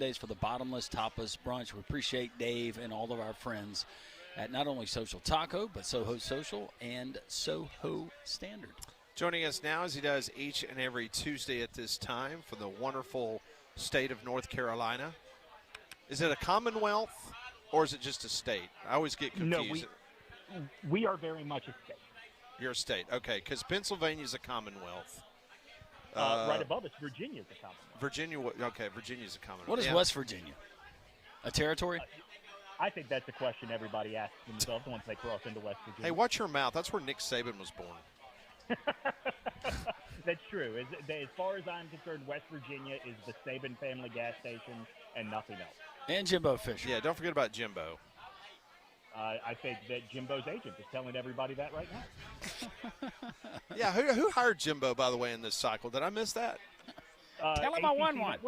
Sundays for the Bottomless Tapas Brunch. We appreciate Dave and all of our friends at not only Social Taco, but Soho Social and Soho Standard. Joining us now, as he does each and every Tuesday at this time, for the wonderful state of North Carolina. Is it a commonwealth or is it just a state? I always get confused. No, we are very much a state. You're a state, okay, because Pennsylvania's a commonwealth. Right above us, Virginia's a commonwealth. Virginia's a commonwealth. What is West Virginia? A territory? I think that's a question everybody asks themselves once they cross into West Virginia. Hey, watch your mouth. That's where Nick Saban was born. That's true. As far as I'm concerned, West Virginia is the Saban family gas station and nothing else. And Jimbo Fisher. Yeah, don't forget about Jimbo. I think that Jimbo's agent is telling everybody that right now. Yeah, who hired Jimbo, by the way, in this cycle? Did I miss that? Tell him I won one.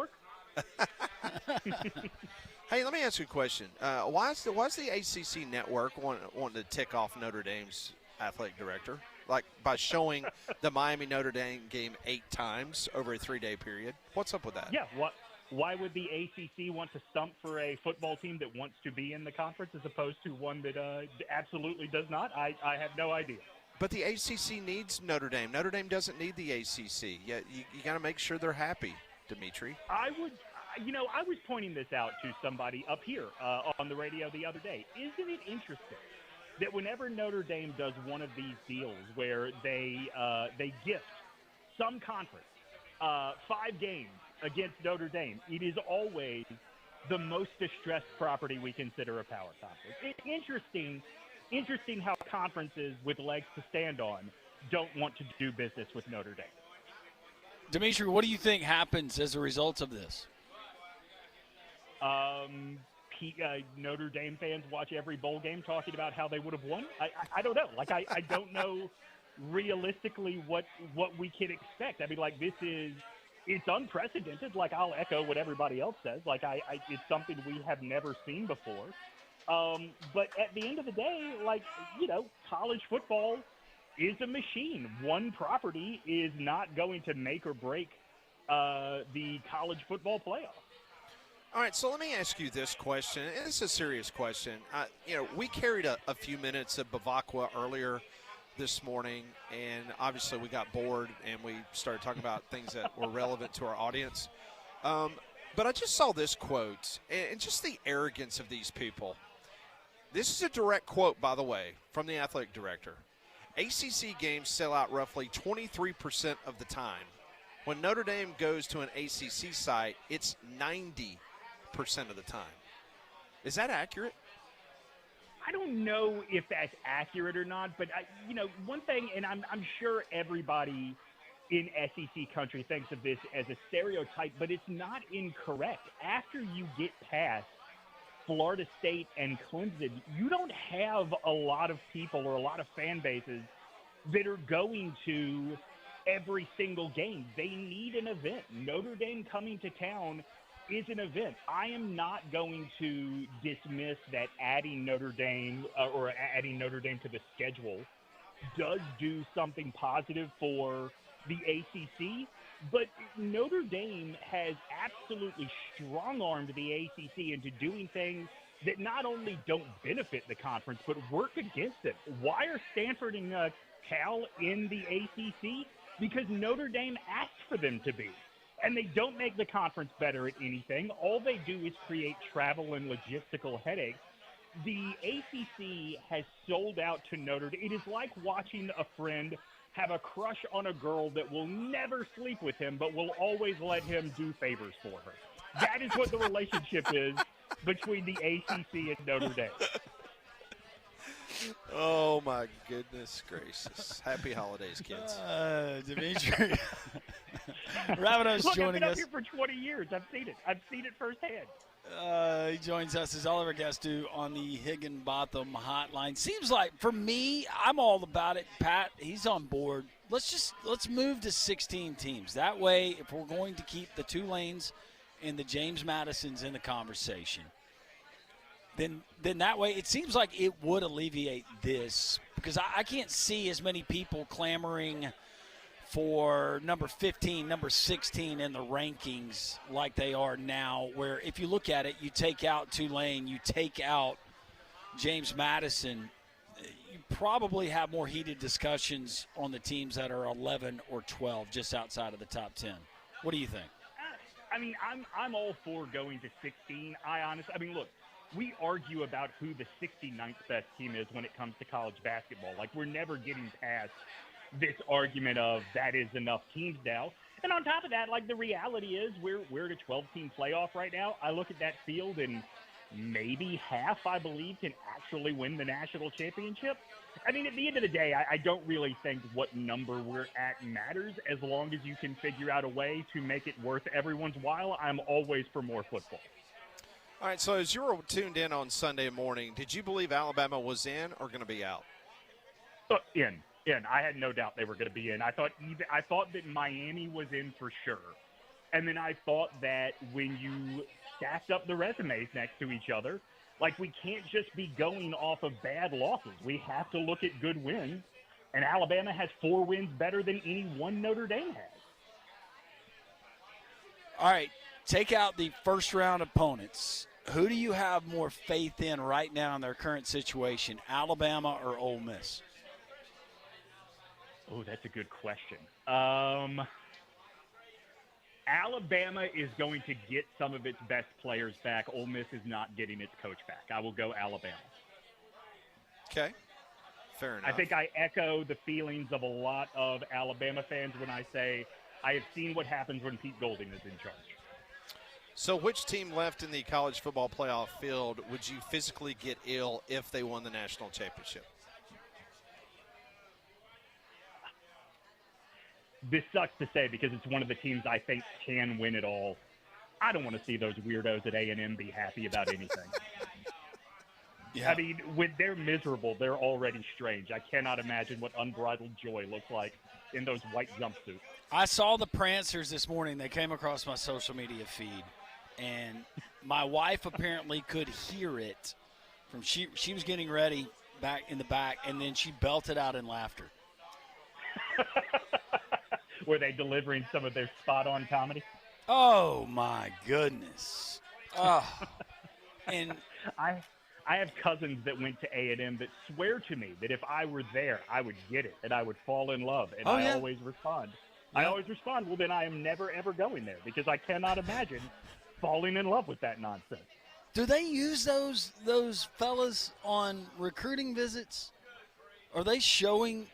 Hey, let me ask you a question. Why is the ACC network wanting to tick off Notre Dame's athletic director? Like by showing the Miami-Notre Dame game 8 times over a 3-day period? What's up with that? Yeah, why would the ACC want to stump for a football team that wants to be in the conference as opposed to one that absolutely does not? I have no idea. But the ACC needs Notre Dame. Notre Dame doesn't need the ACC. You got to make sure they're happy, Demetri. I was pointing this out to somebody up here on the radio the other day. Isn't it interesting that whenever Notre Dame does one of these deals where they gift some conference 5 games against Notre Dame, it is always the most distressed property we consider a power conference. It's interesting how conferences with legs to stand on don't want to do business with Notre Dame. Demetri, what do you think happens as a result of this? Notre Dame fans watch every bowl game talking about how they would have won. I don't know. Like, I don't know realistically what we can expect. I mean, like, it's unprecedented. Like, I'll echo what everybody else says. Like, it's something we have never seen before. But at the end of the day, like, college football is a machine. One property is not going to make or break the college football playoff. All right, so let me ask you this question. It's a serious question. We carried a few minutes of Bavacqua earlier this morning, and obviously we got bored and we started talking about things that were relevant to our audience. But I just saw this quote, and just the arrogance of these people. This is a direct quote, by the way, from the athletic director. ACC games sell out roughly 23% of the time. When Notre Dame goes to an ACC site, it's 90% of the time. Is that accurate? I don't know if that's accurate or not, but one thing, and I'm sure everybody in SEC country thinks of this as a stereotype, but it's not incorrect. After you get past Florida State and Clemson, you don't have a lot of people or a lot of fan bases that are going to every single game. They need an event. Notre Dame coming to town is an event. I am not going to dismiss that adding Notre Dame to the schedule does do something positive for the ACC, but Notre Dame has absolutely strong-armed the ACC into doing things that not only don't benefit the conference, but work against it. Why are Stanford and Cal in the ACC? Because Notre Dame asked for them to be. And they don't make the conference better at anything. All they do is create travel and logistical headaches. The ACC has sold out to Notre Dame. It is like watching a friend have a crush on a girl that will never sleep with him, but will always let him do favors for her. That is what the relationship is between the ACC and Notre Dame. Oh, my goodness gracious. Happy holidays, kids. Demetri Ravanos joining us. I've been up here for 20 years. I've seen it. I've seen it firsthand. He joins us, as all of our guests do, on the Higginbotham hotline. Seems like, for me, I'm all about it. Pat, he's on board. Let's move to 16 teams. That way, if we're going to keep the Tulanes and the James Madisons in the conversation, then that way it seems like it would alleviate this, because I can't see as many people clamoring for number 15, number 16 in the rankings like they are now, where if you look at it, you take out Tulane, you take out James Madison, you probably have more heated discussions on the teams that are 11 or 12 just outside of the top 10. What do you think? I mean, I'm all for going to 16. I mean, look, we argue about who the 69th best team is when it comes to college basketball. Like, we're never getting past this argument of that is enough teams now. And on top of that, like, the reality is we're at a 12-team playoff right now. I look at that field and maybe half, I believe, can actually win the national championship. I mean, at the end of the day, I don't really think what number we're at matters as long as you can figure out a way to make it worth everyone's while. I'm always for more football. All right, so as you were tuned in on Sunday morning, did you believe Alabama was in or going to be out? In. I had no doubt they were going to be in. I thought that Miami was in for sure. And then I thought that when you stacked up the resumes next to each other, like, we can't just be going off of bad losses. We have to look at good wins. And Alabama has 4 wins better than any one Notre Dame has. All right, take out the first-round opponents. Who do you have more faith in right now in their current situation, Alabama or Ole Miss? Oh, that's a good question. Alabama is going to get some of its best players back. Ole Miss is not getting its coach back. I will go Alabama. Okay, fair enough. I think I echo the feelings of a lot of Alabama fans when I say I have seen what happens when Pete Golding is in charge. So which team left in the college football playoff field would you physically get ill if they won the national championship? This sucks to say because it's one of the teams I think can win it all. I don't want to see those weirdos at A&M be happy about anything. Yeah. I mean, when they're miserable, they're already strange. I cannot imagine what unbridled joy looks like in those white jumpsuits. I saw the prancers this morning. They came across my social media feed, and my wife apparently could hear it. From she was getting ready back in the back, and then she belted out in laughter. Were they delivering some of their spot-on comedy? Oh, my goodness. Oh. And I have cousins that went to A&M that swear to me that if I were there, I would get it, and I would fall in love, and I always respond. Yeah. I always respond, well, then I am never, ever going there because I cannot imagine falling in love with that nonsense. do they use those fellas on recruiting visits? Are they showing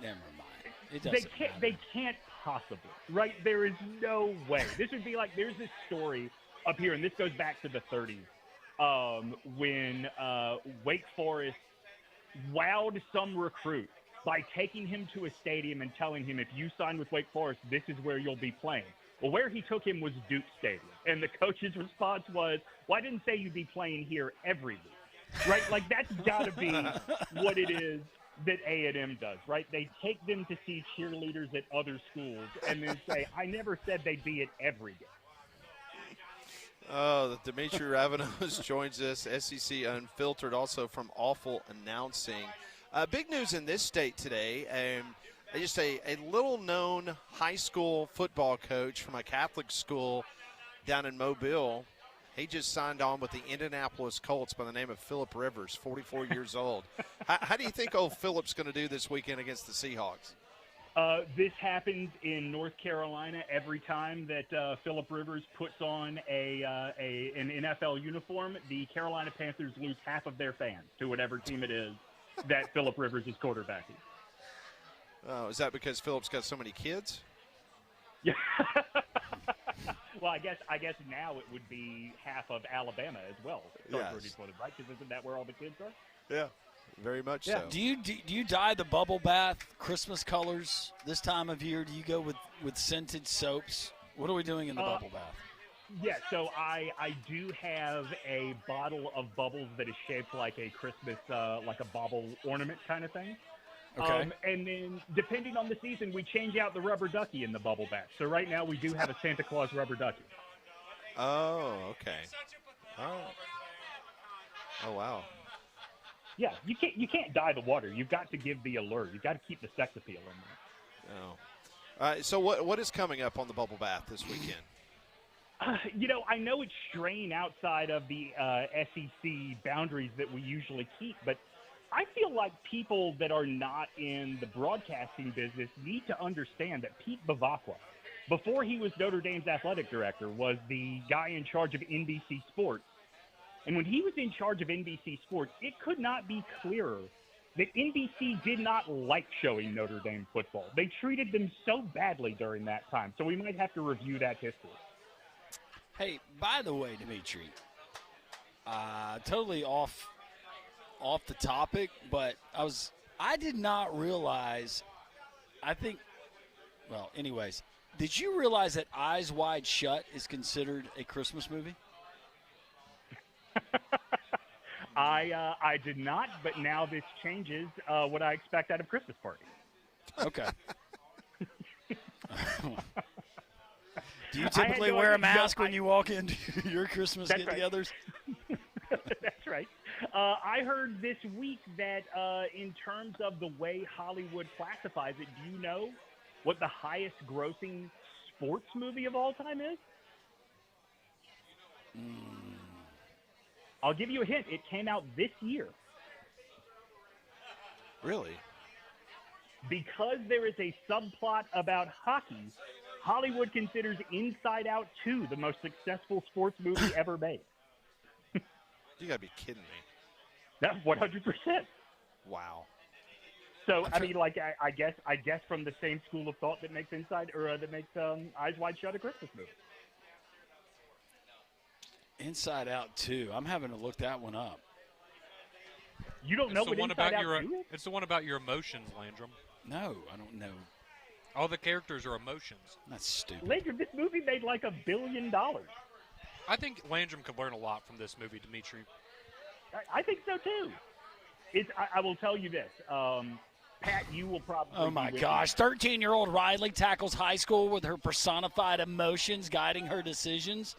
never mind. It doesn't matter. They can't possibly, right? There is no way. This would be like, there's this story up here, and this goes back to the 30s, when Wake Forest wowed some recruit by taking him to a stadium and telling him, if you sign with Wake Forest, this is where you'll be playing. Well, where he took him was Duke Stadium. And the coach's response was, well, I didn't say you'd be playing here every week, right? Like, that's got to be what it is that A&M does, right? They take them to see cheerleaders at other schools and then say, I never said they'd be at every game. Oh, Demetri Ravanos joins us, SEC Unfiltered, also from Awful Announcing. Big news in this state today. Just a little-known high school football coach from a Catholic school down in Mobile. He just signed on with the Indianapolis Colts by the name of Philip Rivers, 44 years old. How do you think old Philip's going to do this weekend against the Seahawks? This happens in North Carolina every time that Philip Rivers puts on an NFL uniform. The Carolina Panthers lose half of their fans to whatever team it is that Philip Rivers is quarterbacking. Oh, is that because Philip's got so many kids? Yeah. Well, I guess now it would be half of Alabama as well. Yes. Right? Because isn't that where all the kids are? Yeah, very much so. Do you dye the bubble bath Christmas colors this time of year? Do you go with scented soaps? What are we doing in the bubble bath? Yeah, so I do have a bottle of bubbles that is shaped like a Christmas, like a bauble ornament kind of thing. Okay. And then, depending on the season, we change out the rubber ducky in the bubble bath. So right now we do have a Santa Claus rubber ducky. Oh, okay. Oh, wow. Yeah, you can't dye the water. You've got to give the allure. You've got to keep the sex appeal in there. Oh. All right, so what is coming up on the Bubble Bath this weekend? I know it's straying outside of the SEC boundaries that we usually keep, but I feel like people that are not in the broadcasting business need to understand that Pete Bavacqua, before he was Notre Dame's athletic director, was the guy in charge of NBC Sports. And when he was in charge of NBC Sports, it could not be clearer that NBC did not like showing Notre Dame football. They treated them so badly during that time. So we might have to review that history. Hey, by the way, Demetri, totally off the topic, but I did not realize, anyways, did you realize that Eyes Wide Shut is considered a Christmas movie? I did not, but now this changes what I expect out of Christmas parties. Okay. Do you typically wear a mask when you walk into your Christmas get-togethers? Right. That's right. I heard this week that in terms of the way Hollywood classifies it, do you know what the highest grossing sports movie of all time is? I'll give you a hint. It came out this year. Really? Because there is a subplot about hockey, Hollywood considers Inside Out 2 the most successful sports movie ever made. You got to be kidding me. That's 100%. Wow. So, I guess from the same school of thought that makes Eyes Wide Shut a Christmas movie. Inside Out 2. I'm having to look that one up. You don't know what Inside Out 2 is? It's the one about your emotions, Landrum. No, I don't know. All the characters are emotions. That's stupid. Landrum, this movie made like $1 billion. I think Landrum could learn a lot from this movie, Demetri. I think so too. I will tell you this, Pat. You will probably. Oh my gosh! 13-year-old Riley tackles high school with her personified emotions guiding her decisions.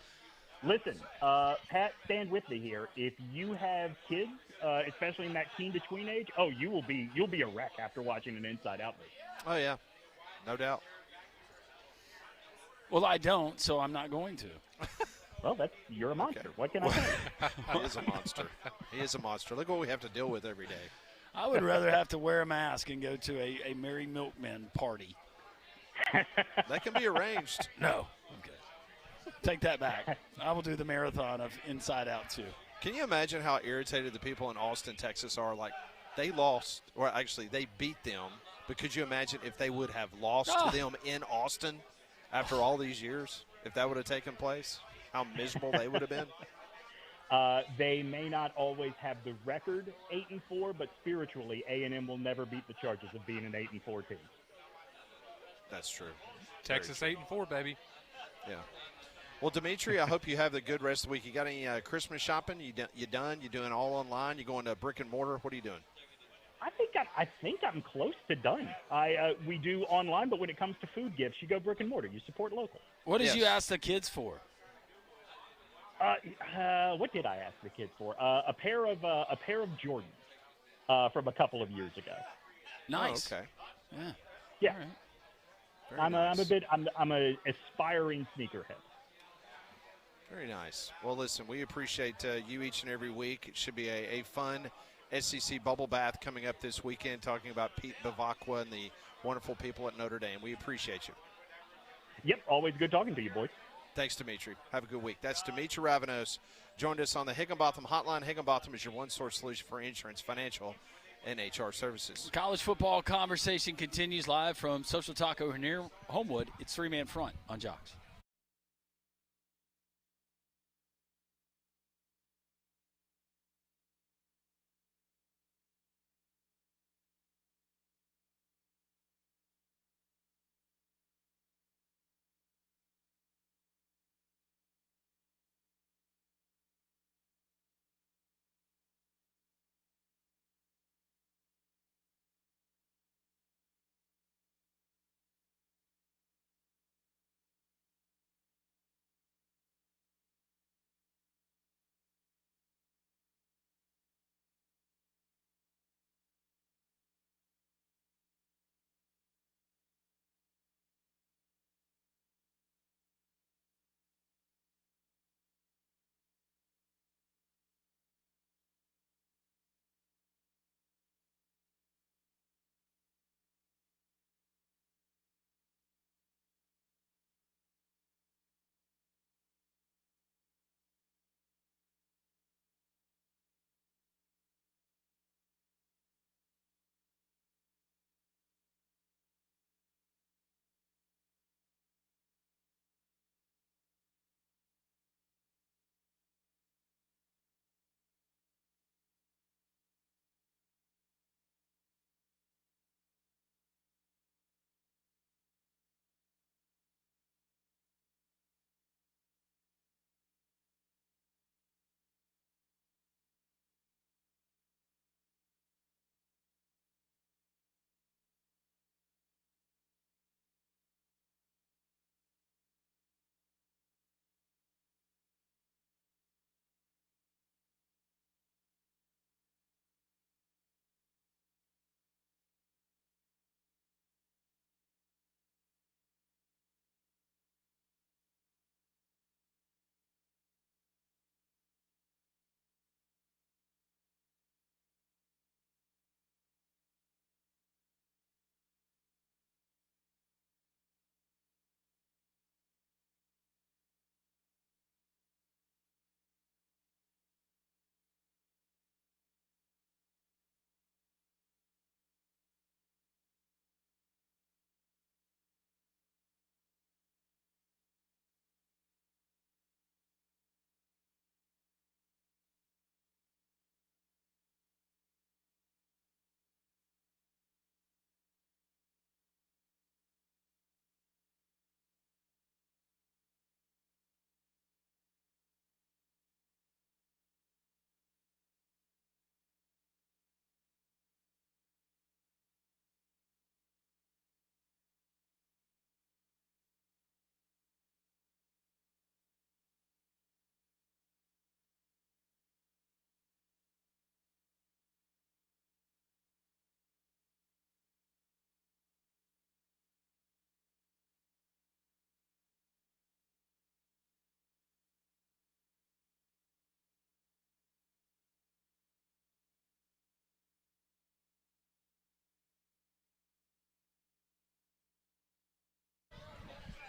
Listen, Pat, stand with me here. If you have kids, especially in that teen to tween age, you'll be a wreck after watching an Inside Out movie. Oh yeah, no doubt. Well, I don't, so I'm not going to. Well, you're a monster. Okay. What can I say? He is a monster. He is a monster. Look what we have to deal with every day. I would rather have to wear a mask and go to a Merry Milkman party. That can be arranged. No. Okay. Take that back. I will do the marathon of Inside Out 2. Can you imagine how irritated the people in Austin, Texas are? Like, they lost, or actually they beat them, but could you imagine if they would have lost to them in Austin after all these years, if that would have taken place? How miserable they would have been. They may not always have the record 8-4, but spiritually, A&M will never beat the Chargers of being an 8-4 team. That's true. Texas 8-4, baby. Yeah. Well, Demetri, I hope you have a good rest of the week. You got any Christmas shopping? You done? You doing all online? You going to brick and mortar? What are you doing? I think I'm close to done. We do online, but when it comes to food gifts, you go brick and mortar. You support local. What did you ask the kids for? What did I ask the kids for? A pair of Jordans from a couple of years ago. Nice. Oh, okay. Yeah. Yeah. All right. I'm a aspiring sneakerhead. Very nice. Well, listen, we appreciate you each and every week. It should be a fun SEC bubble bath coming up this weekend, talking about Pete Bavacqua and the wonderful people at Notre Dame. We appreciate you. Yep, always good talking to you, boys. Thanks, Demetri. Have a good week. That's Demetri Ravanos. Joined us on the Higginbotham Hotline. Higginbotham is your one-source solution for insurance, financial, and HR services. College football conversation continues live from Social Taco near Homewood. It's three-man front on Jocks.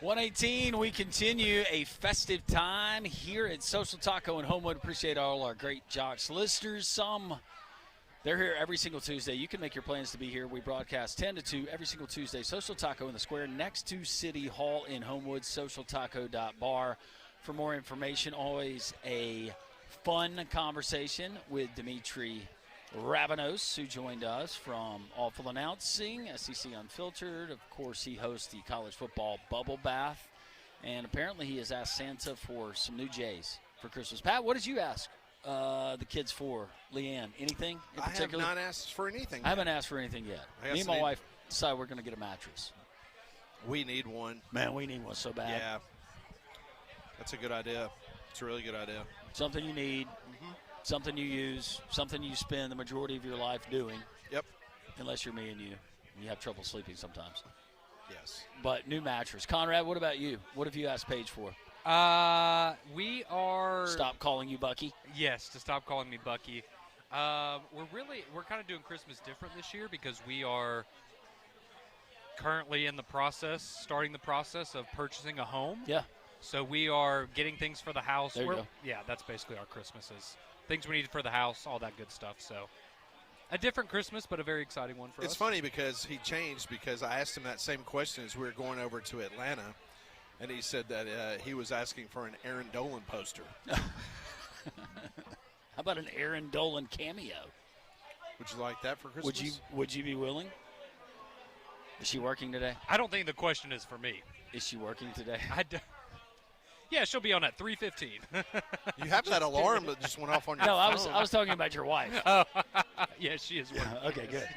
118, we continue a festive time here at Social Taco in Homewood. Appreciate all our great Jocks listeners. They're here every single Tuesday. You can make your plans to be here. We broadcast 10 to 2 every single Tuesday. Social Taco in the Square next to City Hall in Homewood, socialtaco.bar. For more information, always a fun conversation with Demetri Ravanos, who joined us from Awful Announcing, SEC Unfiltered. Of course, he hosts the college football bubble bath. And apparently he has asked Santa for some new J's for Christmas. Pat, what did you ask the kids for? Leanne, anything in particular? I have not asked for anything yet. I haven't asked for anything yet. Me and my wife decided we're going to get a mattress. We need one. Man, we need one so bad. Yeah. That's a good idea. It's a really good idea. Something you need, something you use, something you spend the majority of your life doing. Yep. Unless you're me and you have trouble sleeping sometimes. Yes. But new mattress. Conrad, what about you? What have you asked Paige for? We are. Stop calling you Bucky. Yes, to stop calling me Bucky. We're kind of doing Christmas different this year because we are currently starting the process of purchasing a home. Yeah. So we are getting things for the house. There you go. Yeah, that's basically our Christmases. Things we need for the house, all that good stuff. So a different Christmas, but a very exciting one for us. It's funny because he changed because I asked him that same question as we were going over to Atlanta, and he said that he was asking for an Aaron Dolan poster. How about an Aaron Dolan cameo? Would you like that for Christmas? Would you be willing? Is she working today? I don't think the question is for me. Is she working today? Yeah, she'll be on at 3:15. You have that alarm that just went off on your No, phone. I was talking about your wife. Yeah, she is working. Okay, good.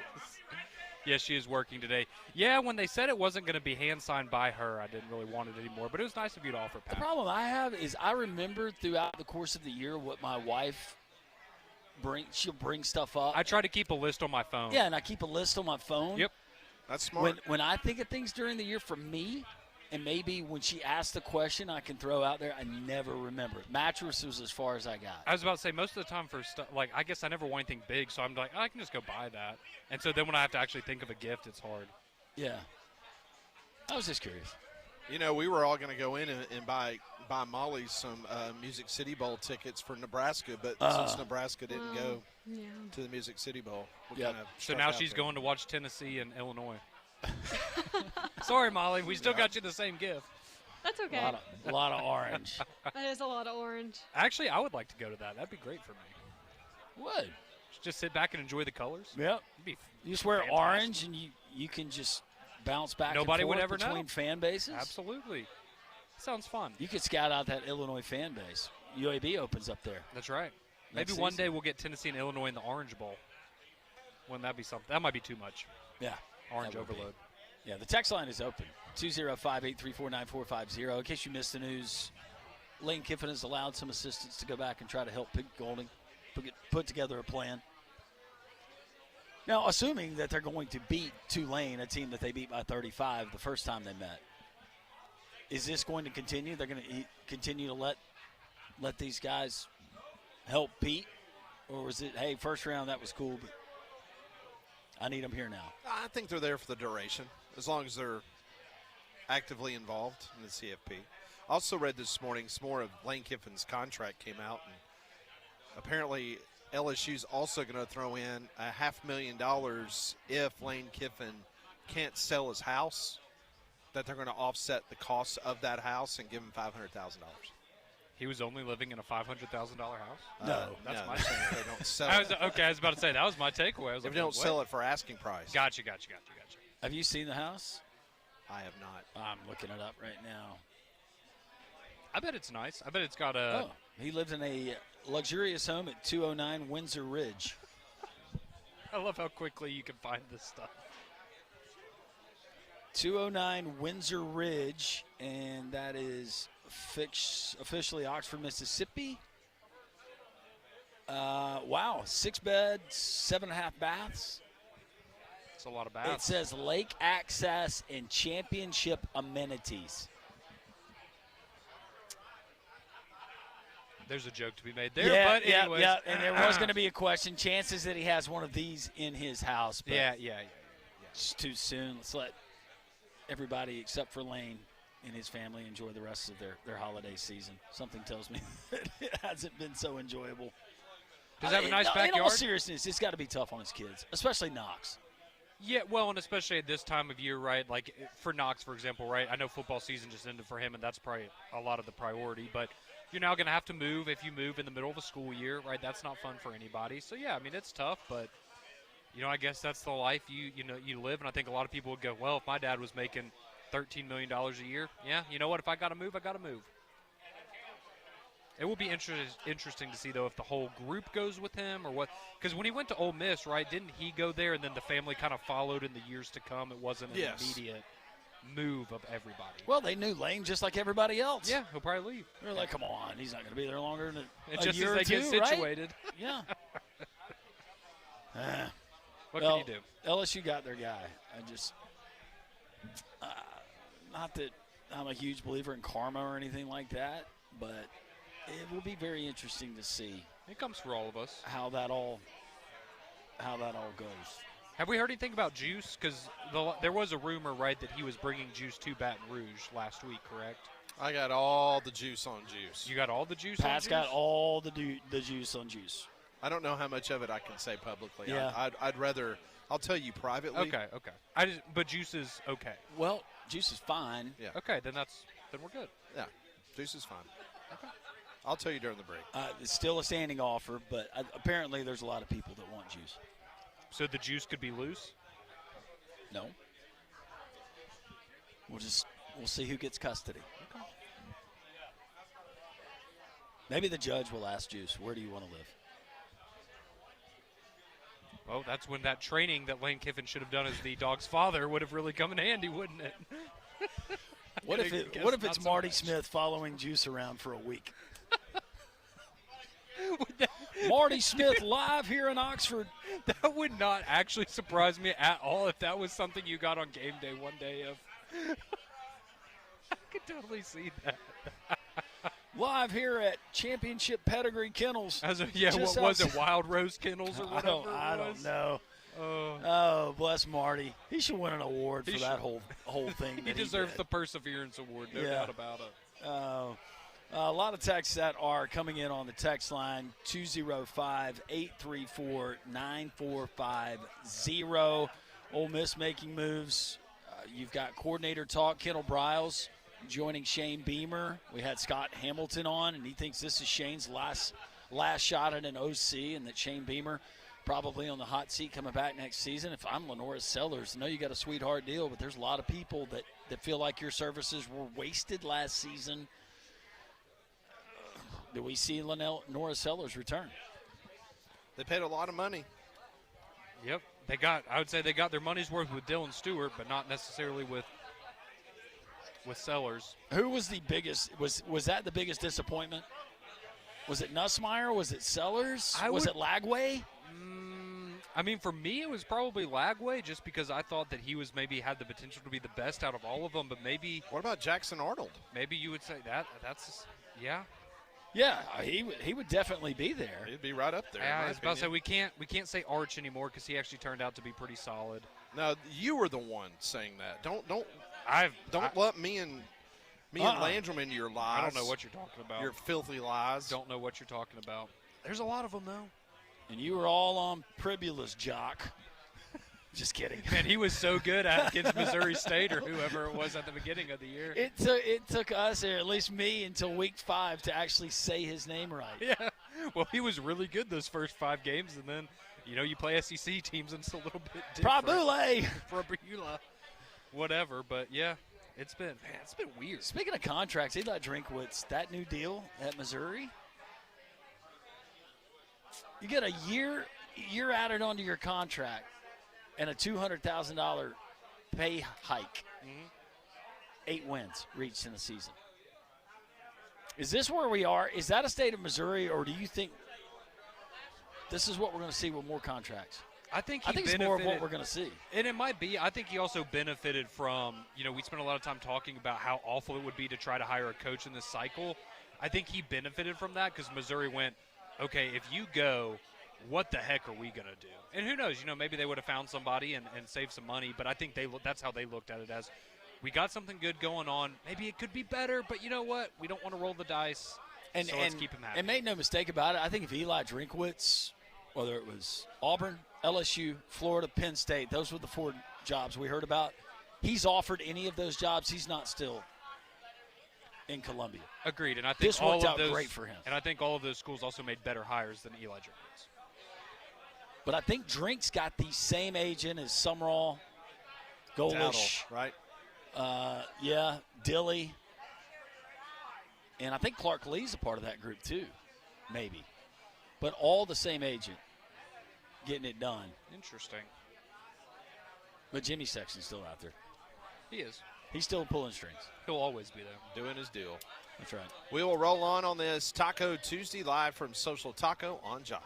Yes, she is working today. Yeah, when they said it wasn't going to be hand-signed by her, I didn't really want it anymore. But it was nice of you to offer, Pat. The problem I have is I remember throughout the course of the year what my wife brings. She'll bring stuff up. I try to keep a list on my phone. Yeah, and I keep a list on my phone. Yep. That's smart. When I think of things during the year for me, and maybe when she asks the question I can throw out there, I never remember it. Mattress was as far as I got. I was about to say, most of the time for stuff, like, I guess I never want anything big, so I'm like, I can just go buy that. And so then when I have to actually think of a gift, it's hard. Yeah. I was just curious. You know, we were all going to go in and buy Molly some Music City Bowl tickets for Nebraska, but since Nebraska didn't go to the Music City Bowl, we kind of so now she's going to watch Tennessee and Illinois. Sorry, Molly, we still got you the same gift. That's okay. A lot of orange. That is a lot of orange. Actually, I would like to go to that. That'd be great for me. Would. Just sit back and enjoy the colors. Yep. You just wear fantastic. orange, and you can just bounce back Nobody and would forth ever between know. fan bases. Absolutely. Sounds fun. You could scout out that Illinois fan base. UAB opens up there. That's right. Next Maybe one season. day we'll get Tennessee and Illinois in the Orange Bowl. Wouldn't that be something? That might be too much. Yeah. Orange that would be. overload. Yeah, the text line is open, 205-834-9450. In case you missed the news, Lane Kiffin has allowed some assistants to go back and try to help Pink Golding put together a plan. Now, assuming that they're going to beat Tulane, a team that they beat by 35 the first time they met, is this going to continue? They're going to continue to let these guys help Pete? Or was it, hey, first round, that was cool, but I need them here now? I think they're there for the duration, as long as they're actively involved in the CFP. I also read this morning some more of Lane Kiffin's contract came out, and apparently LSU's also going to throw in $500,000 if Lane Kiffin can't sell his house, that they're going to offset the cost of that house and give him $500,000. He was only living in a $500,000 house? No. That's my thing. takeaway. They don't sell I it. was about to say, that was my takeaway. I was If like, they don't what? sell it for asking price. Gotcha. Have you seen the house? I have not. I'm looking it up right now. I bet it's nice. I bet it's got a... Oh, he lives in a luxurious home at 209 Windsor Ridge. I love how quickly you can find this stuff. 209 Windsor Ridge, and that is officially Oxford, Mississippi. Wow, 6 beds, 7.5 baths. It's a lot of It baths. says lake access and championship amenities. There's a joke to be made there, but anyways. Yeah, and there was going to be a question. Chances that he has one of these in his house, but Yeah. it's too soon. Let's let everybody except for Lane and his family enjoy the rest of their holiday season. Something tells me that it hasn't been so enjoyable. Does he have a nice In all backyard? seriousness, it's got to be tough on his kids, especially Knox. Yeah, well, and especially at this time of year, right? Like for Knox, for example, right? I know football season just ended for him, and that's probably a lot of the priority. But you're now going to have to move if you move in the middle of a school year, right? That's not fun for anybody. So yeah, I mean it's tough, but I guess that's the life you live. And I think a lot of people would go, well, if my dad was making $13 million a year, yeah, you know what? If I got to move, I got to move. It will be interesting to see, though, if the whole group goes with him or what. Because when he went to Ole Miss, right, didn't he go there and then the family kind of followed in the years to come? It wasn't an immediate move of everybody. Well, they knew Lane just like everybody else. Yeah, he'll probably leave. They're like, come on, he's not going to be there longer than a just year as they or two, get right? situated. Yeah. What can you do? LSU got their guy. I just not that I'm a huge believer in karma or anything like that, but it will be very interesting to see. It comes for all of us. How that all goes. Have we heard anything about Juice? Because there was a rumor, right, that he was bringing Juice to Baton Rouge last week, correct? I got all the juice on Juice. You got all the juice on Pat's Juice? got all the juice on Juice. I don't know how much of it I can say publicly. Yeah. I'd rather – I'll tell you privately. Okay. But Juice is okay. Well, Juice is fine. Yeah. Okay, then we're good. Yeah, Juice is fine. Okay. I'll tell you during the break. It's still a standing offer, but apparently there's a lot of people that want Juice. So the Juice could be loose? No. We'll see who gets custody. Okay. Maybe the judge will ask Juice, where do you want to live? Well, that's when that training that Lane Kiffin should have done as the dog's father would have really come in handy, wouldn't it? What if it's Marty Smith following Juice around for a week? Marty Smith live here in Oxford. That would not actually surprise me at all if that was something you got on game day one day of. I could totally see that. Live here at Championship Pedigree Kennels. What was it, Wild Rose Kennels or whatever? I don't know. Oh. Oh, bless Marty. He should win an award for that whole thing. He deserves the Perseverance Award, no doubt about it. A lot of texts that are coming in on the text line, 205-834-9450. Ole Miss making moves. You've got coordinator talk, Kendall Briles joining Shane Beamer. We had Scott Hamilton on, and he thinks this is Shane's last shot at an OC, and that Shane Beamer probably on the hot seat coming back next season. If I'm Lenora Sellers, I know you got a sweetheart deal, but there's a lot of people that feel like your services were wasted last season. Do we see Lenora Sellers return? They paid a lot of money. Yep. I would say they got their money's worth with Dylan Stewart, but not necessarily with Sellers. Who was the biggest? Was that the biggest disappointment? Was it Nussmeier? Was it Sellers? Was it Lagway? I mean, for me, it was probably Lagway, just because I thought that he was maybe had the potential to be the best out of all of them. But maybe. What about Jackson Arnold? Maybe you would say that's yeah. Yeah, he would definitely be there. He'd be right up there. Yeah, I was about to say we can't say Arch anymore because he actually turned out to be pretty solid. No, you were the one saying that. Don't let me and Landrum into your lies. I don't know what you're talking about. Your filthy lies. Don't know what you're talking about. There's a lot of them though. And you were all on Pribula's jock. Just kidding. And he was so good against Missouri State or whoever it was at the beginning of the year. It took us, or at least me, until week 5 to actually say his name right. Yeah. Well, he was really good those first 5 games, and then, you play SEC teams, and it's a little bit different. Prabula. Whatever, but yeah, it's been weird. Speaking of contracts, Eli Drinkwitz, that new deal at Missouri, you get a year added onto your contract and a $200,000 pay hike. 8 wins reached in the season. Is this where we are? Is that a state of Missouri, or do you think this is what we're going to see with more contracts? I think it's more of what we're going to see. And it might be. I think he also benefited from, we spent a lot of time talking about how awful it would be to try to hire a coach in this cycle. I think he benefited from that because Missouri went, okay, if you go, what the heck are we going to do? And who knows, maybe they would have found somebody and saved some money, but I think that's how they looked at it as, we got something good going on. Maybe it could be better, but you know what? We don't want to roll the dice, so let's keep him happy. And make no mistake about it, I think if Eli Drinkwitz, whether it was Auburn, LSU, Florida, Penn State, those were the 4 jobs we heard about. He's offered any of those jobs, he's not still in Columbia. Agreed, and I think This all worked of out those, great for him. And I think all of those schools also made better hires than Eli Drinkwitz. But I think Drink's got the same agent as Summerall, Golish, right? Dilly. And I think Clark Lee's a part of that group too, maybe. But all the same agent getting it done. Interesting. But Jimmy Sexton's still out there. He is. He's still pulling strings. He'll always be there. Doing his deal. That's right. We will roll on this Taco Tuesday live from Social Taco on Jaws.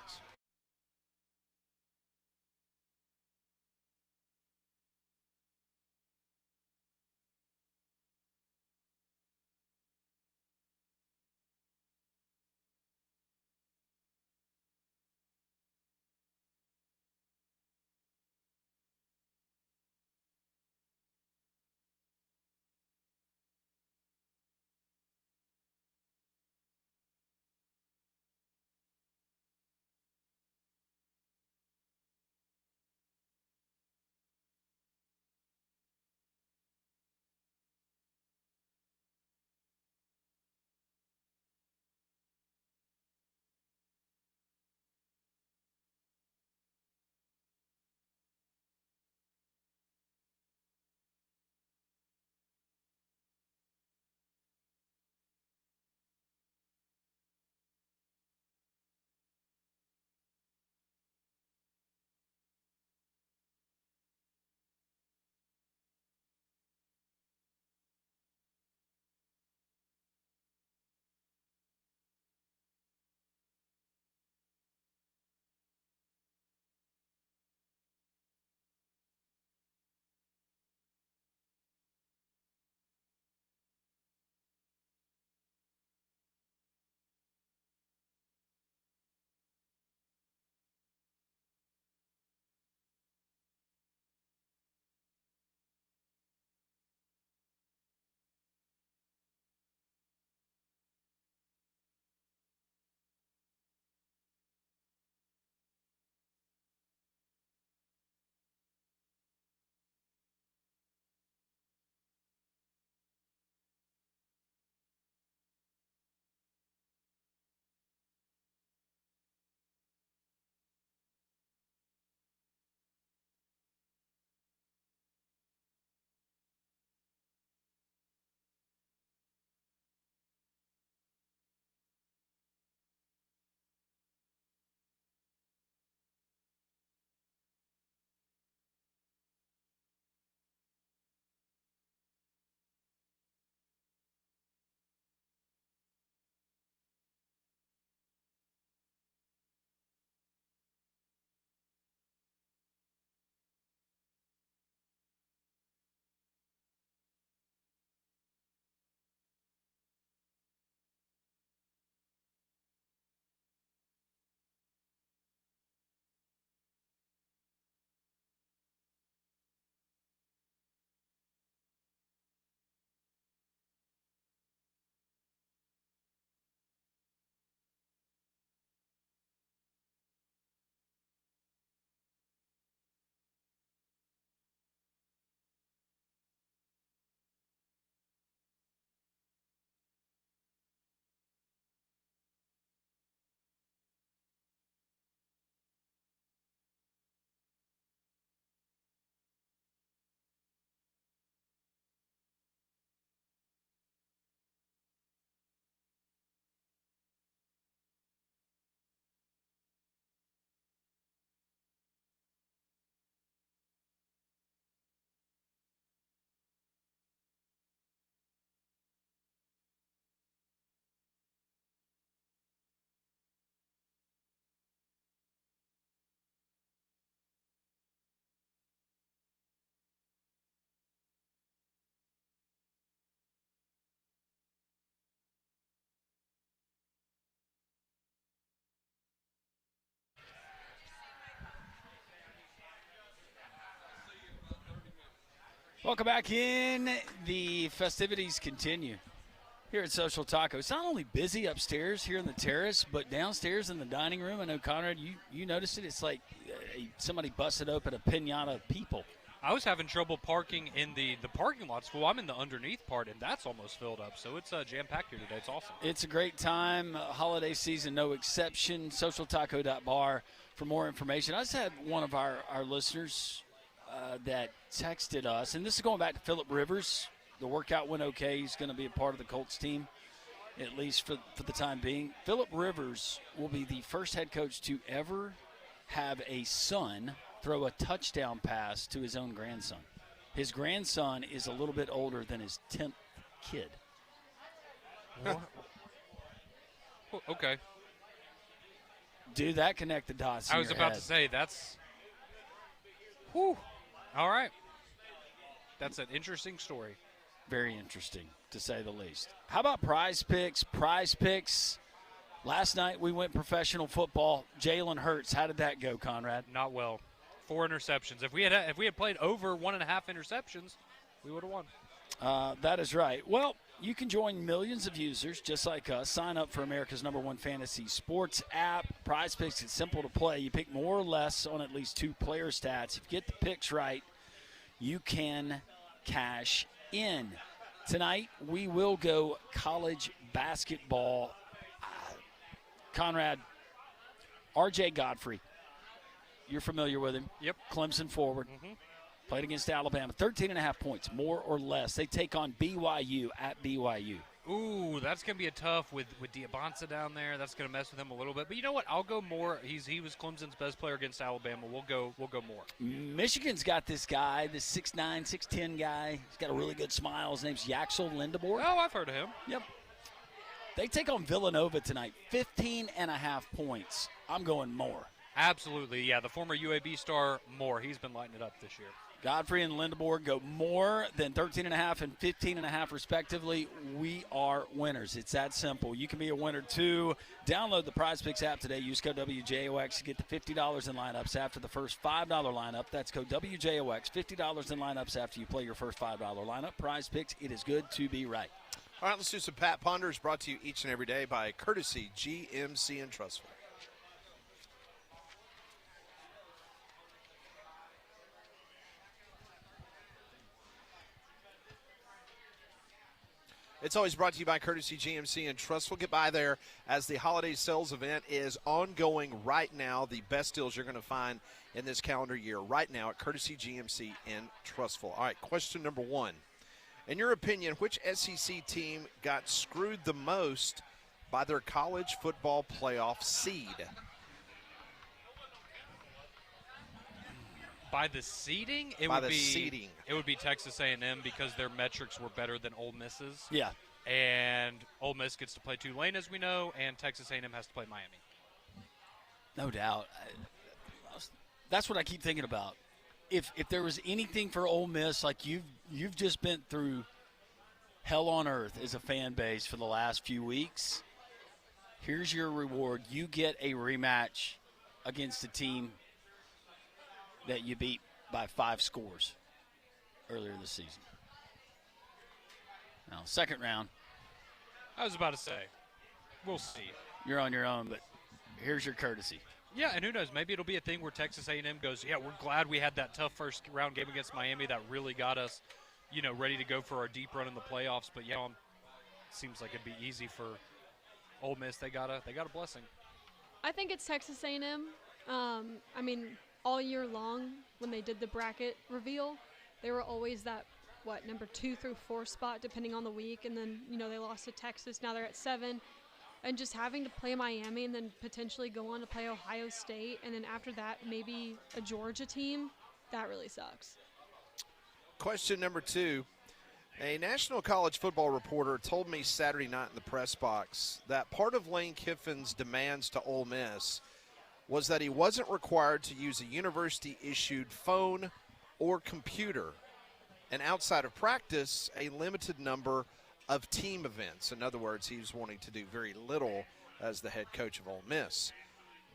Welcome back in. The festivities continue here at Social Taco. It's not only busy upstairs here in the terrace, but downstairs in the dining room. I know, Conrad, you noticed it. It's like somebody busted open a pinata of people. I was having trouble parking in the parking lots. Well, I'm in the underneath part, and that's almost filled up. So it's jam-packed here today. It's awesome. It's a great time. Holiday season, no exception. SocialTaco.bar for more information. I just had one of our listeners that texted us, and this is going back to Phillip Rivers. The workout went okay. He's going to be a part of the Colts team, at least for the time being. Phillip Rivers will be the first head coach to ever have a son throw a touchdown pass to his own grandson. His grandson is a little bit older than his 10th kid. What? Okay. Do that connect the dots in I was your about head. to say, that's – whew. All right. That's an interesting story. Very interesting, to say the least. How about Prize Picks? Prize Picks. Last night we went professional football. Jalen Hurts. How did that go, Conrad? Not well. 4 interceptions. If we had played over 1.5 interceptions, we would have won. That is right. Well, you can join millions of users just like us. Sign up for America's #1 fantasy sports app. Prize Picks, it's simple to play. You pick more or less on at least 2 player stats. If you get the picks right, you can cash in. Tonight, we will go college basketball. Conrad, R.J. Godfrey, you're familiar with him. Yep. Clemson forward. Played against Alabama. 13.5 points, more or less. They take on BYU at BYU. Ooh, that's going to be a tough with Diabonsa down there. That's going to mess with him a little bit. But you know what? I'll go more. He was Clemson's best player against Alabama. We'll go more. Michigan's got this guy, this 6'9", 6'10 guy. He's got a really good smile. His name's Yaxel Lindebor. Oh, I've heard of him. Yep. They take on Villanova tonight. 15.5 points. I'm going more. Absolutely, yeah. The former UAB star, more. He's been lighting it up this year. Godfrey and Lindebor go more than 13.5 and 15.5 respectively. We are winners. It's that simple. You can be a winner too. Download the Prize Picks app today. Use code WJOX to get the $50 in lineups after the first $5 lineup. That's code WJOX. $50 in lineups after you play your first $5 lineup. Prize Picks, it is good to be right. All right, let's do some Pat Ponders, brought to you each and every day by Courtesy GMC and Trustful. It's always brought to you by Courtesy GMC and Trustful. Get by there as the holiday sales event is ongoing right now. The best deals you're going to find in this calendar year right now at Courtesy GMC and Trustful. All right, question number 1. In your opinion, which SEC team got screwed the most by their college football playoff seed? By the seeding, it would be Texas A&M because their metrics were better than Ole Miss's. Yeah. And Ole Miss gets to play Tulane, as we know, and Texas A&M has to play Miami. No doubt. That's what I keep thinking about. If there was anything for Ole Miss, like you've just been through hell on earth as a fan base for the last few weeks, here's your reward. You get a rematch against a team that you beat by 5 scores earlier this season. Now, second round, I was about to say, we'll see. you're on your own, but here's your courtesy. Yeah, and who knows? Maybe it'll be a thing where Texas A&M goes, yeah, we're glad we had that tough first round game against Miami that really got us, ready to go for our deep run in the playoffs. But yeah, seems like it'd be easy for Ole Miss. They got a blessing. I think it's Texas A&M. All year long when they did the bracket reveal, they were always that, number 2 through 4 spot depending on the week. And then, they lost to Texas. Now they're at 7. And just having to play Miami and then potentially go on to play Ohio State. And then after that, maybe a Georgia team, that really sucks. Question number 2. A national college football reporter told me Saturday night in the press box that part of Lane Kiffin's demands to Ole Miss was that he wasn't required to use a university-issued phone or computer, and outside of practice, a limited number of team events. In other words, he was wanting to do very little as the head coach of Ole Miss.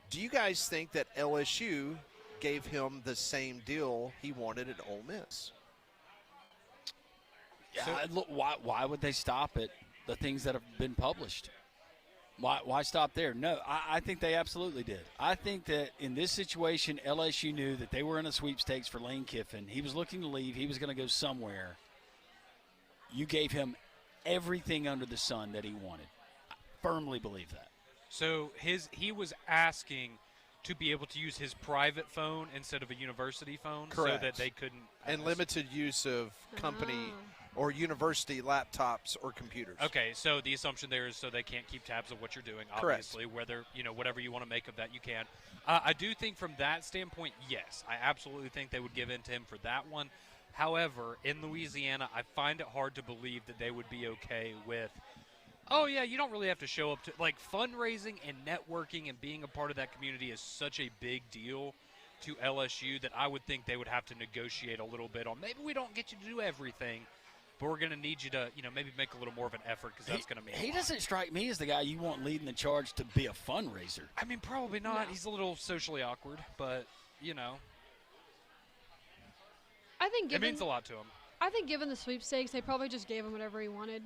Do you guys think that LSU gave him the same deal he wanted at Ole Miss? Look, why would they stop at the things that have been published? Why stop there? No, I think they absolutely did. I think that in this situation, LSU knew that they were in a sweepstakes for Lane Kiffin. He was looking to leave. He was going to go somewhere. You gave him everything under the sun that he wanted. I firmly believe that. So he was asking to be able to use his private phone instead of a university phone. Correct. So that they couldn't. And limited use of company or university laptops or computers. Okay, so the assumption there is so they can't keep tabs of what you're doing, obviously. Correct. Whether, whatever you want to make of that, you can. I do think from that standpoint, yes. I absolutely think they would give in to him for that one. However, in Louisiana, I find it hard to believe that they would be okay with, oh, yeah, you don't really have to show up to – like, fundraising and networking and being a part of that community is such a big deal to LSU that I would think they would have to negotiate a little bit on maybe we don't get you to do everything, but we're going to need you to, maybe make a little more of an effort because that's going to mean He doesn't strike me as the guy you want leading the charge to be a fundraiser. I mean, probably not. No. He's a little socially awkward, but, I think it means a lot to him. I think given the sweepstakes, they probably just gave him whatever he wanted.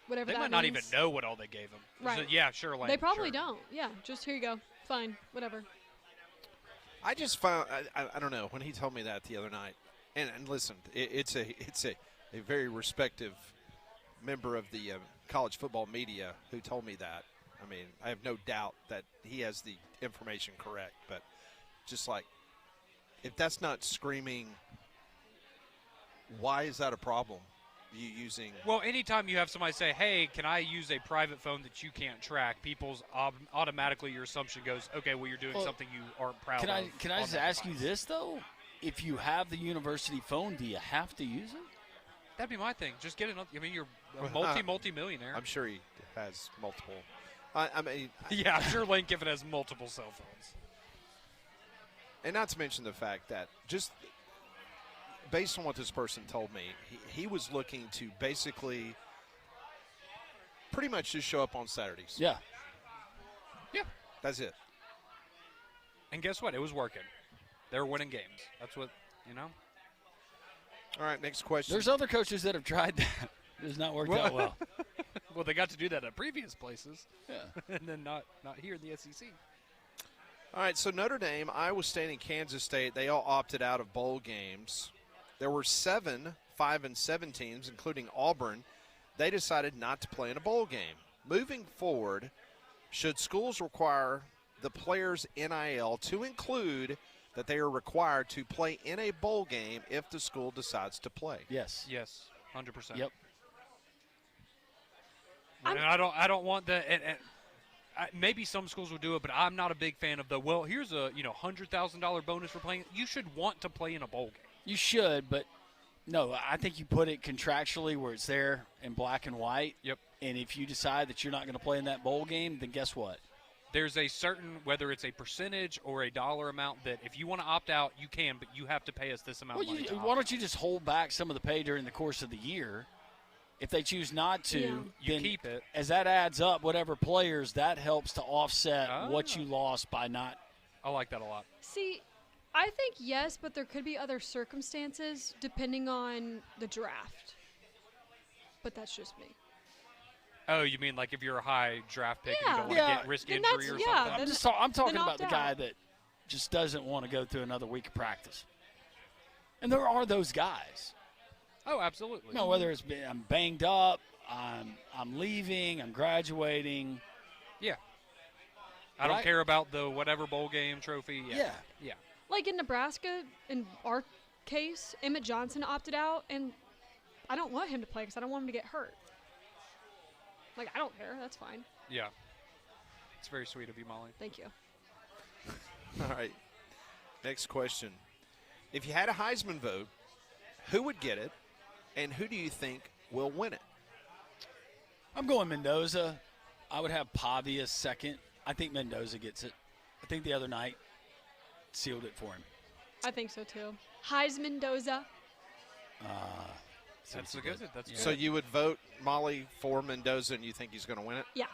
Whatever They that might not even means. know what all they gave him. Right. So, yeah, sure, Lane. They probably sure. don't. Yeah, just here you go. Fine, whatever. I just found I don't know when he told me that the other night. And listen, it's a very respective member of the college football media who told me that. I mean, I have no doubt that he has the information correct, but just like if that's not screaming, why is that a problem? You using Well, anytime you have somebody say, hey, can I use a private phone that you can't track, people's automatically your assumption goes, okay, well, you're doing something you aren't proud of. Can I just ask you this, though? If you have the university phone, do you have to use it? That'd be my thing. Just get another. I mean, you're a multi-millionaire. I'm sure he has multiple. I mean, yeah, I'm sure Lane Kiffin has multiple cell phones. and not to mention the fact that just based on what this person told me, he was looking to basically pretty much just show up on Saturdays. Yeah. Yeah. That's it. And guess what? It was working. They were winning games. That's what, All right, next question. There's other coaches that have tried that. It has not worked out well. Well, they got to do that at previous places. Yeah. And then not here in the SEC. All right, so Notre Dame, Iowa State, and Kansas State, they all opted out of bowl games. There were 7 5-7 teams, including Auburn. They decided not to play in a bowl game. Moving forward, should schools require the players' NIL to include that they are required to play in a bowl game if the school decides to play? Yes. Yes, 100%. Yep. And I don't want that. And maybe some schools will do it, but I'm not a big fan of well, here's a $100,000 bonus for playing. You should want to play in a bowl game. You should, but no, I think you put it contractually where it's there in black and white. Yep. And if you decide that you're not going to play in that bowl game, then guess what? There's a certain, whether it's a percentage or a dollar amount, that if you want to opt out, you can, but you have to pay us this amount of money. Why don't you just hold back some of the pay during the course of the year? If they choose not to, You then keep it. as that adds up, whatever players, that helps to offset what you lost by not. I like that a lot. See, I think yes, but there could be other circumstances depending on the draft. But that's just me. Oh, you mean like if you're a high draft pick Yeah. and you don't want to get risk Then injury or that's- something? then- I'm talking then about opt the guy out. that just doesn't want to go through another week of practice. And there are those guys. Oh, absolutely. No, whether it's I'm banged up, I'm leaving, I'm graduating. Yeah. I don't Right. care about the whatever bowl game trophy. Yeah. Yeah. Like in Nebraska, in our case, Emmett Johnson opted out, and I don't want him to play because I don't want him to get hurt. Like, I don't care. That's fine. Yeah. It's very sweet of you, Molly. Thank you. All right, next question. If you had a Heisman vote, who would get it, and who do you think will win it? I'm going Mendoza. I would have Pavia second. I think Mendoza gets it. I think the other night sealed it for him. I think so too. Heisman Doza. That's a good. That's good. So you would vote Molly for Mendoza, and you think he's going to win it? Yeah.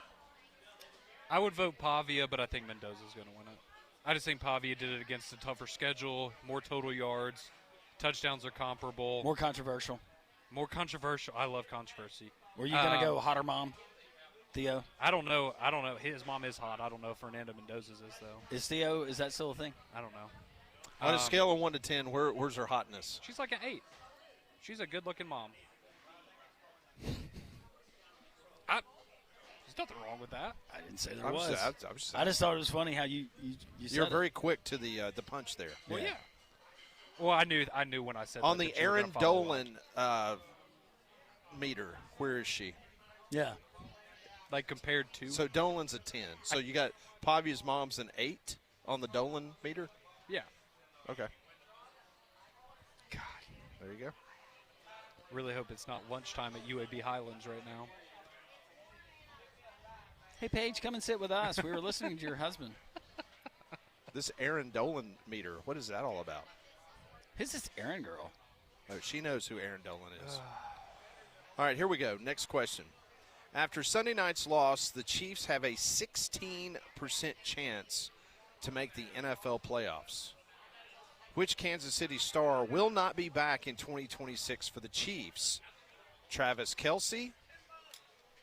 I would vote Pavia, but I think Mendoza's going to win it. I just think Pavia did it against a tougher schedule, more total yards, touchdowns are comparable. More controversial. More controversial. I love controversy. Were you going to go hotter mom, Theo? I don't know. His mom is hot. I don't know if Fernando Mendoza's is, though. Is Theo, is that still a thing? I don't know. On a scale of 1 to 10, where's her hotness? She's like an 8. She's a good-looking mom. There's nothing wrong with that. I didn't say there was. Just I just thought it was funny how you said You're it. very quick to the punch there. Well, yeah. Well, I knew when I said On that the that you were Aaron gonna follow Dolan meter, where is she? Yeah. like compared to. So Dolan's a 10. So you got Pavia's mom's an 8 on the Dolan meter? Yeah. Okay. God. There you go. Really hope it's not lunchtime at UAB Highlands right now. Hey, Paige, come and sit with us. We were listening to your husband. This Aaron Dolan meter, what is that all about? Who's this Aaron girl? Oh, she knows who Aaron Dolan is. All right, here we go. Next question. After Sunday night's loss, the Chiefs have a 16% chance to make the NFL playoffs. Which Kansas City star will not be back in 2026 for the Chiefs? Travis Kelce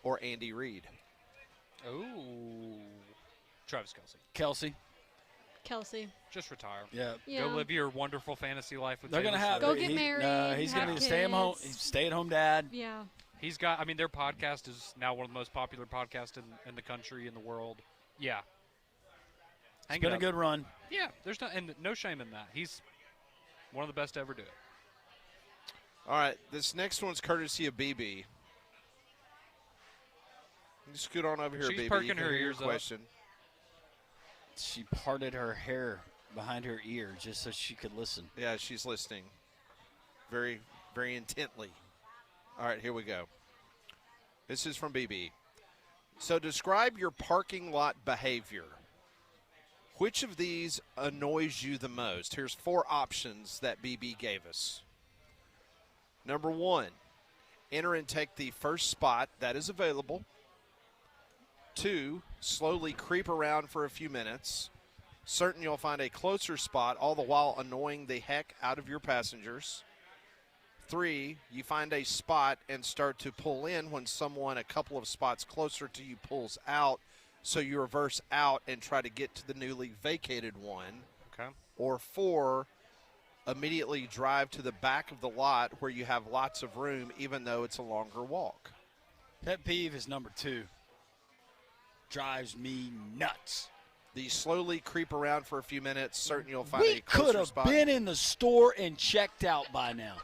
or Andy Reid? Oh. Travis Kelce. Kelsey. Just retire. Yeah. Yeah. Go live your wonderful fantasy life with They're Taylor going to have. Go Swift. get married, He's have going to be a kids. stay-at-home dad. Yeah. He's got, I mean, their podcast is now one of the most popular podcasts in the country, in the world. Yeah. It's been a good run. Yeah, there's no shame in that. He's one of the best to ever do it. All right, this next one's courtesy of BB. You scoot on over here, She's BB. perking You can her hear your ears up. question. She parted her hair behind her ear just so she could listen. Yeah, she's listening very, very intently. All right, here we go. This is from BB. So describe your parking lot behavior. Which of these annoys you the most? Here's 4 options that BB gave us. Number 1, enter and take the first spot that is available. 2, slowly creep around for a few minutes. Certain you'll find a closer spot, all the while annoying the heck out of your passengers. 3, you find a spot and start to pull in when someone a couple of spots closer to you pulls out, so you reverse out and try to get to the newly vacated one. Okay. Or 4, immediately drive to the back of the lot where you have lots of room, even though it's a longer walk. Pet peeve is number 2. Drives me nuts. The slowly creep around for a few minutes, certain you'll find We a could closer have spot. been in the store and checked out by now.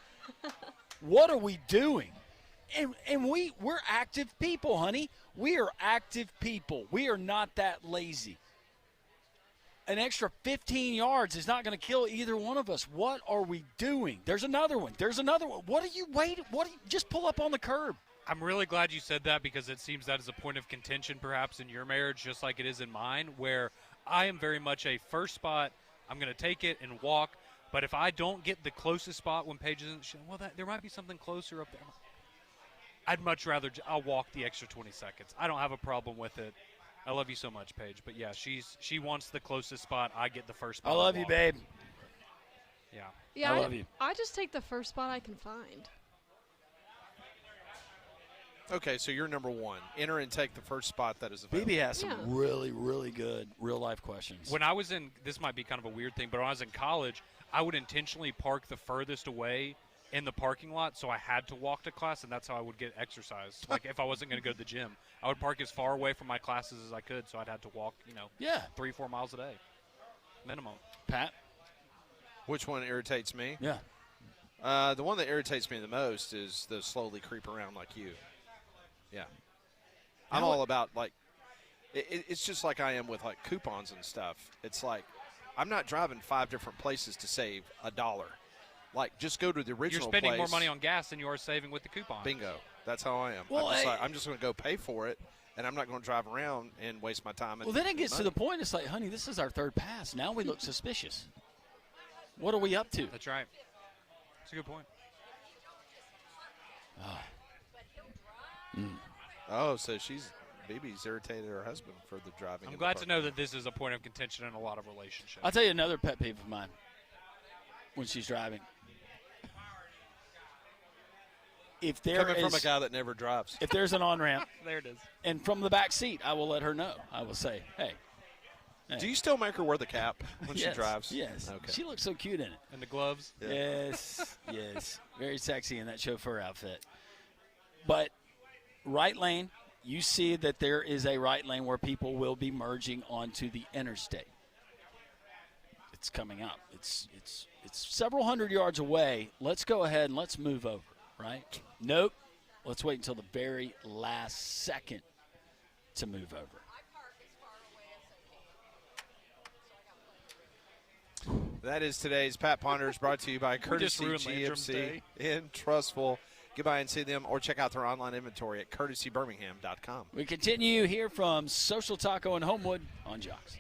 What are we doing? And we're active people, honey. We are active people. We are not that lazy. An extra 15 yards is not going to kill either one of us. What are we doing? There's another one. What are you waiting? Just pull up on the curb. I'm really glad you said that because it seems that is a point of contention perhaps in your marriage, just like it is in mine, where I am very much a first spot. I'm going to take it and walk. But if I don't get the closest spot when Paige isn't, there might be something closer up there. I'd much rather I'll walk the extra 20 seconds. I don't have a problem with it. I love you so much, Paige. But, yeah, she wants the closest spot. I get the first spot. I love you, babe. Yeah. Yeah, I love you. I just take the first spot I can find. Okay, so you're number 1. Enter and take the first spot that is available. BB has some Yeah. really, really good real-life questions. When I was in – this might be kind of a weird thing, but when I was in college, I would intentionally park the furthest away in the parking lot, so I had to walk to class, and that's how I would get exercise. Like if I wasn't going to go to the gym, I would park as far away from my classes as I could, so I'd have to walk, 3-4 miles a day, minimum. Pat? Which one irritates me? Yeah. The one that irritates me the most is the slowly creep around like you. Yeah. I'm all about, like, it's just like I am with, like, coupons and stuff. It's like I'm not driving 5 different places to save $1. Like, just go to the original You're spending place. more money on gas than you are saving with the coupon. Bingo. That's how I am. Well, I'm just going to go pay for it, and I'm not going to drive around and waste my time. Well, then it gets to the point, it's like, honey, this is our 3rd pass. Now we look suspicious. What are we up to? That's right. That's a good point. Oh, so BB's irritated her husband for the driving. I'm glad to know that this is a point of contention in a lot of relationships. I'll tell you another pet peeve of mine when she's driving. if there Coming is from a guy that never drives. if there's an on-ramp, There it is. and from the back seat, I will let her know. I will say, hey. Do you still make her wear the cap when she Yes, drives? Yes. Okay. She looks so cute in it. And the gloves. Yeah. Yes, yes. Very sexy in that chauffeur outfit. But right lane, you see that there is a right lane where people will be merging onto the interstate. It's coming up. It's several hundred yards away. Let's go ahead and let's move over, right? Nope. Let's wait until the very last second to move over. That is today's Pat Ponders, brought to you by just Courtesy ruined Landrum's GMC day. in Trustful. Get by and see them or check out their online inventory at courtesybirmingham.com. We continue here from Social Taco in Homewood on Jocks.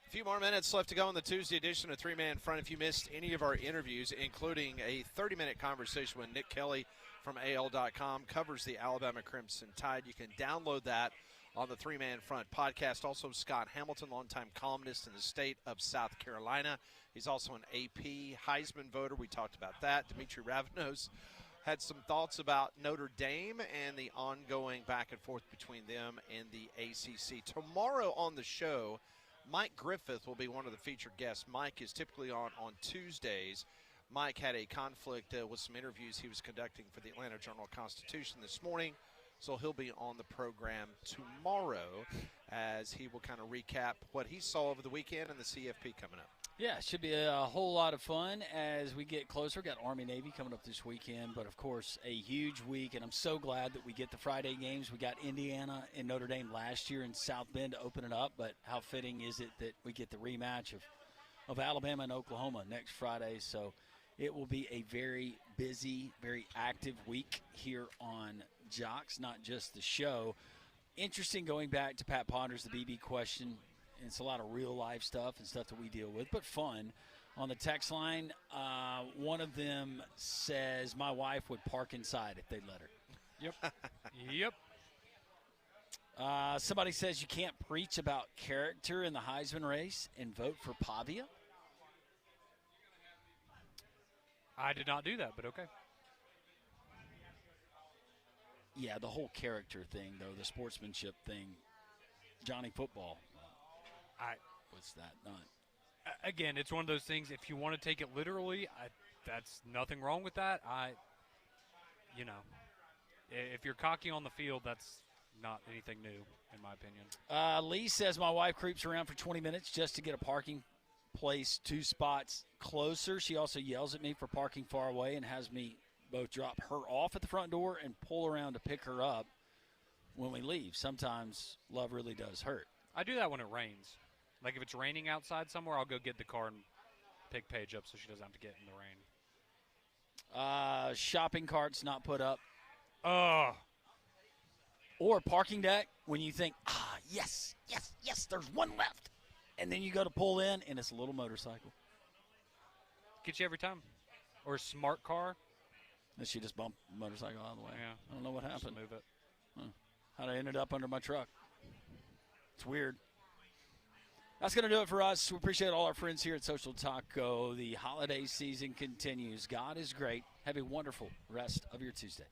A few more minutes left to go in the Tuesday edition of Three Man Front. If you missed any of our interviews, including a 30-minute conversation with Nick Kelly from AL.com, covers the Alabama Crimson Tide, you can download that on the Three Man Front podcast. Also, Scott Hamilton, longtime columnist in the state of South Carolina. He's also an AP Heisman voter. We talked about that. Demetri Ravanos had some thoughts about Notre Dame and the ongoing back and forth between them and the ACC. Tomorrow on the show, Mike Griffith will be one of the featured guests. Mike is typically on Tuesdays. Mike had a conflict with some interviews he was conducting for the Atlanta Journal-Constitution this morning, So he'll be on the program tomorrow as he will kind of recap what he saw over the weekend and the CFP coming up. Yeah, it should be a whole lot of fun as we get closer. Got Army-Navy coming up this weekend, but, of course, a huge week, and I'm so glad that we get the Friday games. We got Indiana and Notre Dame last year in South Bend to open it up, but how fitting is it that we get the rematch of Alabama and Oklahoma next Friday. So it will be a very busy, very active week here on Jocks, not just the show. Interesting going back to Pat Ponder's the BB question. It's a lot of real-life stuff and stuff that we deal with, but fun. On the text line, one of them says, my wife would park inside if they'd let her. Yep. Somebody says you can't preach about character in the Heisman race and vote for Pavia. I did not do that, but okay. Yeah, the whole character thing, though, the sportsmanship thing, Johnny Football. What's that not? Again, it's one of those things, if you want to take it literally, that's nothing wrong with that. If you're cocky on the field, that's not anything new, in my opinion. Lee says my wife creeps around for 20 minutes just to get a parking place 2 spots closer. She also yells at me for parking far away and has me both drop her off at the front door and pull around to pick her up when we leave. Sometimes love really does hurt. I do that when it rains. Like if it's raining outside somewhere, I'll go get the car and pick Paige up so she doesn't have to get in the rain. Shopping carts not put up. Oh. Or parking deck when you think, yes, there's one left. And then you go to pull in, and it's a little motorcycle. Get you every time. Or a smart car. Then she just bumped the motorcycle out of the way. Yeah. I don't know what happened. Just move it. How'd I ended up under my truck? It's weird. That's going to do it for us. We appreciate all our friends here at Social Taco. The holiday season continues. God is great. Have a wonderful rest of your Tuesday.